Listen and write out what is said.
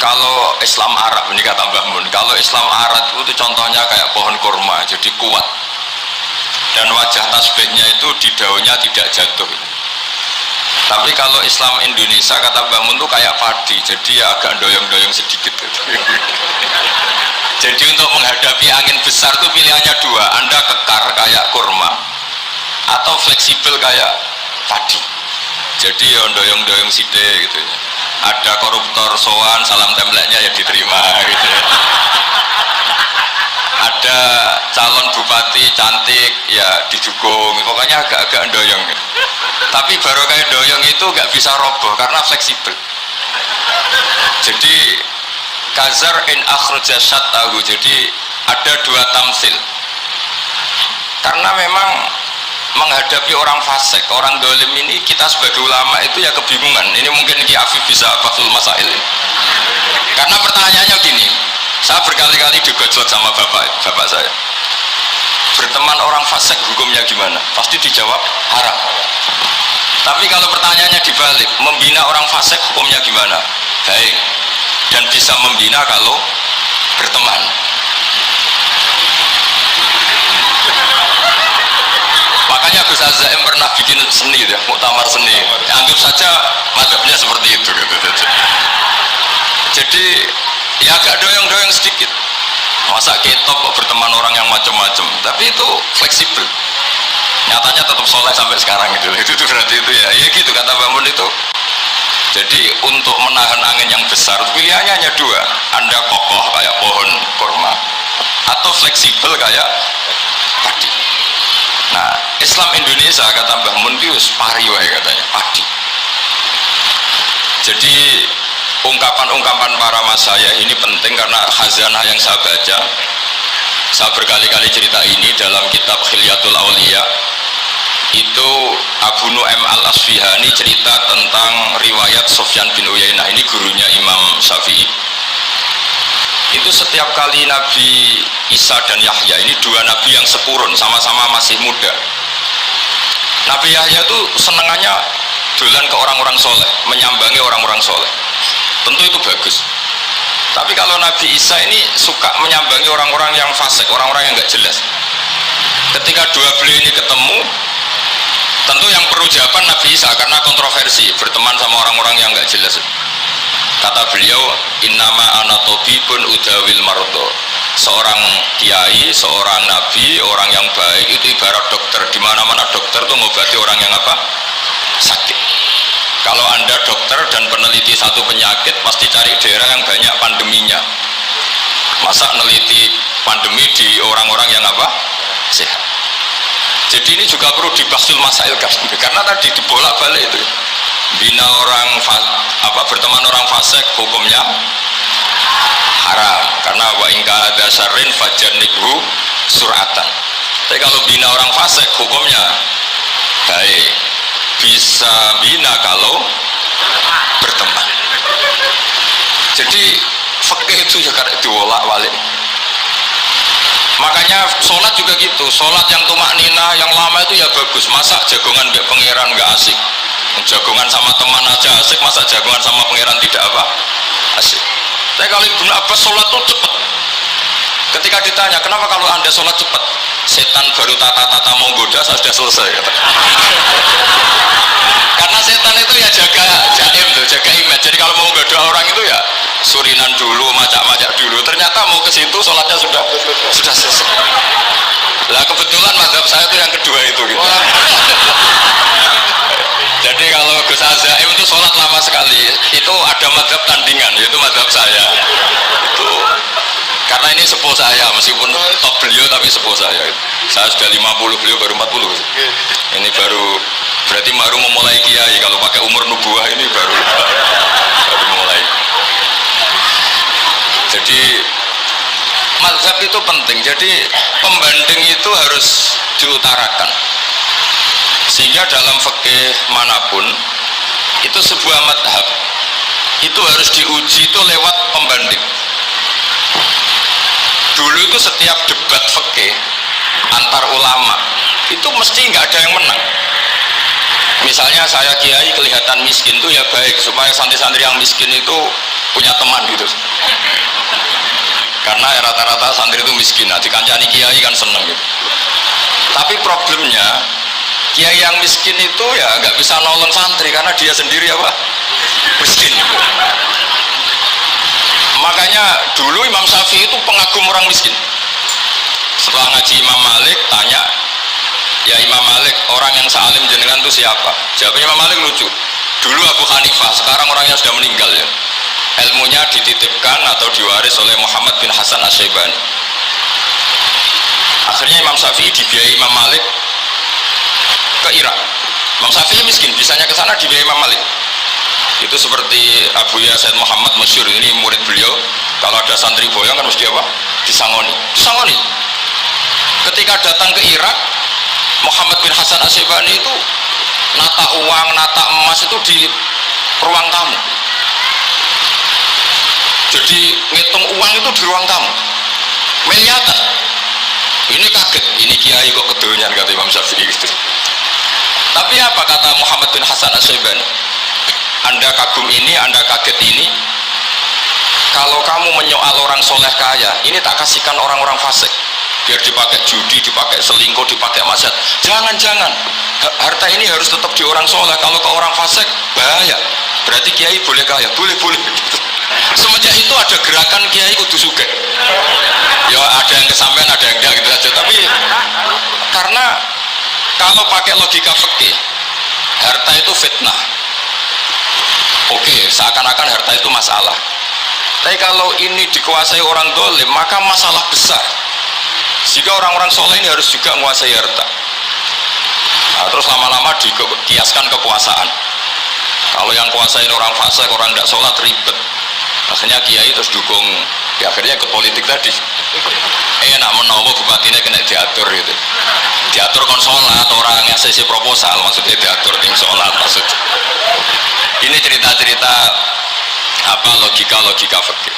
Kalau Islam Arab ini kata Mbah Mun, kalau Islam Arab itu contohnya kayak pohon kurma, jadi kuat. Dan wajah tasbihnya itu di daunnya tidak jatuh. Tapi kalau Islam Indonesia kata Mbah Mun itu kayak padi, jadi agak doyong-doyong sedikit. Jadi untuk menghadapi angin besar itu pilihannya dua, Anda kekar kayak kurma atau fleksibel kayak padi. Jadi doyong-doyong sidik gitu. Ada koruptor sowan, salam templeknya ya diterima gitu. Ada calon bupati cantik ya didukung, pokoknya agak-agak doyong. Tapi baru kayak doyong itu nggak bisa roboh karena fleksibel. Jadi kazar in akhraja syatahu, jadi ada dua tamsil. Karena memang menghadapi orang fasik, orang dolim ini kita sebagai ulama itu ya kebingungan. Ini mungkin Ki Afif bisa fathul masail. Karena pertanyaannya gini, saya berkali-kali digojlok sama bapak saya. Berteman orang fasik hukumnya gimana? Pasti dijawab haram. Tapi kalau pertanyaannya dibalik, membina orang fasik hukumnya gimana? Baik. Dan bisa membina kalau berteman. Makanya Gus Azaim pernah bikin seni ya, muktamar seni. Anggap saja madhabnya seperti itu gitu. Jadi ya agak doyong-doyong sedikit. Masa ketop berteman orang yang macam-macam, tapi itu fleksibel. Nyatanya tetap soleh sampai sekarang gitu. Itu berarti itu ya gitu kata Bangun itu. Jadi untuk menahan angin yang besar pilihannya hanya dua, Anda kokoh kayak pohon kurma atau fleksibel kayak padi. Nah, Islam Indonesia kata Mbah Mun itu pariwa katanya, padi. Jadi ungkapan-ungkapan para masayikh ini penting karena khazanah yang saya baca. Saya berkali-kali cerita ini dalam kitab Khilyatul Auliya. Itu Abu Nu'aim al-Asfihani cerita tentang riwayat Sufyan bin Uyainah, ini gurunya Imam Syafi'i. Itu setiap kali Nabi Isa dan Yahya, ini dua nabi yang sekurun, sama-sama masih muda. Nabi Yahya itu senengannya dolan ke orang-orang soleh, menyambangi orang-orang soleh. Tentu itu bagus. Tapi kalau Nabi Isa ini suka menyambangi orang-orang yang fasik, orang-orang yang nggak jelas. Ketika dua beliau ini ketemu, tentu yang perlu jawaban Nabi Isa karena kontroversi, berteman sama orang-orang yang nggak jelas. Kata beliau, innama ana tabibun udawil mardo. Seorang kiai, seorang nabi, orang yang baik itu ibarat dokter. Di mana-mana dokter itu ngobati orang yang apa? Sakit. Kalau Anda dokter dan peneliti satu penyakit, pasti cari daerah yang banyak pandeminya. Masa neliti pandemi di orang-orang yang apa? Sehat. Jadi ini juga perlu dibasul masail karena tadi dibolak-balik itu. Bina orang berteman orang fasik hukumnya haram karena wa in kana dasarin fajanibhu suratan. Tapi kalau bina orang fasik hukumnya baik, bisa bina kalau berteman. Jadi fikih itu ya karena dibolak-balik. Makanya sholat juga gitu, sholat yang tumak nina yang lama itu ya bagus. Masa jagongan mbek pangeran nggak asik, jagongan sama teman aja asik, masa jagongan sama pangeran tidak apa asik. Tapi kalau Ibnu Abbas sholat tuh cepat. Ketika ditanya kenapa kalau Anda sholat cepat, setan baru tata-tata mau goda saya sudah selesai kata. Karena setan itu ya jaga jaim tuh, jaga image. Jadi kalau mau goda orang itu ya surinan dulu, macak-macak dulu. Ternyata mau ke situ sholatnya sudah selesai. Lah kebetulan mazhab saya itu yang kedua itu gitu. Jadi kalau Gus Azaim itu sholat lama sekali, itu ada mazhab tandingan, yaitu mazhab saya. Itu karena ini sepuh saya, meskipun top beliau tapi sepuh saya. Saya sudah 50, beliau baru 40. Ini berarti baru memulai kiai. Kalau pakai umur nubuah ini baru mulai. Jadi mazhab itu penting. Jadi pembanding itu harus diutarakan. Sehingga dalam fikih manapun itu sebuah madhab itu harus diuji itu lewat pembanding. Dulu itu setiap debat fikih antar ulama itu mesti nggak ada yang menang. Misalnya saya kiai kelihatan miskin itu ya baik supaya santri-santri yang miskin itu punya teman gitu. karena rata-rata santri itu miskin. Nah, dikancani kiai kan seneng gitu. Tapi problemnya kiai yang miskin itu ya nggak bisa nolong santri karena dia sendiri apa miskin. Makanya dulu Imam Syafi'i itu pengagum orang miskin. Setelah ngaji Imam Malik tanya, ya Imam Malik, orang yang sealim jenengan itu siapa? Jawabnya Imam Malik lucu. Dulu Abu Hanifah, sekarang orangnya sudah meninggal ya. Ilmunya dititipkan atau diwaris oleh Muhammad bin Hasan Asy-Syaibani. Akhirnya Imam Syafi'i dibiayai Imam Malik ke Irak. Imam Syafi'i miskin, bisanya ke sana dibiayai Imam Malik. Itu seperti Abu Ya Said Muhammad masyhur, ini murid beliau. Kalau ada santri boyong kan mesti apa? Disangoni. Ketika datang ke Irak, Muhammad bin Hasan Asy-Syaibani itu nata uang, nata emas itu di ruang tamu. Jadi ngitung uang itu di ruang tamu. Miliatan. Ini kaget, ini kiai kok kedonyan kata Imam Syafi'i gitu. Tapi apa kata Muhammad bin Hasan Asy-Syaibani? Anda kagum ini, Anda kaget ini. Kalau kamu menyoal orang soleh kaya, ini tak kasihkan orang-orang fasik. Biar dipakai judi, dipakai selingkuh, dipakai maksiat. Jangan. Harta ini harus tetap di orang soleh. Kalau ke orang fasik, bahaya. Berarti kiai boleh kaya, boleh. Semenjak itu ada gerakan kiai kudu sugih. Ya ada yang kesampean, ada yang enggak gitu saja. Tapi karena kalau pakai logika fikih, harta itu fitnah. Oke, seakan-akan harta itu masalah. Tapi kalau ini dikuasai orang dolim, maka masalah besar. Jika orang-orang soleh ini harus juga menguasai harta. Nah, terus lama-lama dikiaskan kekuasaan. Kalau yang kuasain orang fasik, orang tidak sholat, ribet. Akhirnya kiai terus dukung, ya akhirnya ke politik tadi. Nak menowo bupatinya kena diatur gitu. Diatur kon sholat, orang yang sesi proposal, maksudnya diatur tim sholat maksud. Ini cerita-cerita apa logika fikih.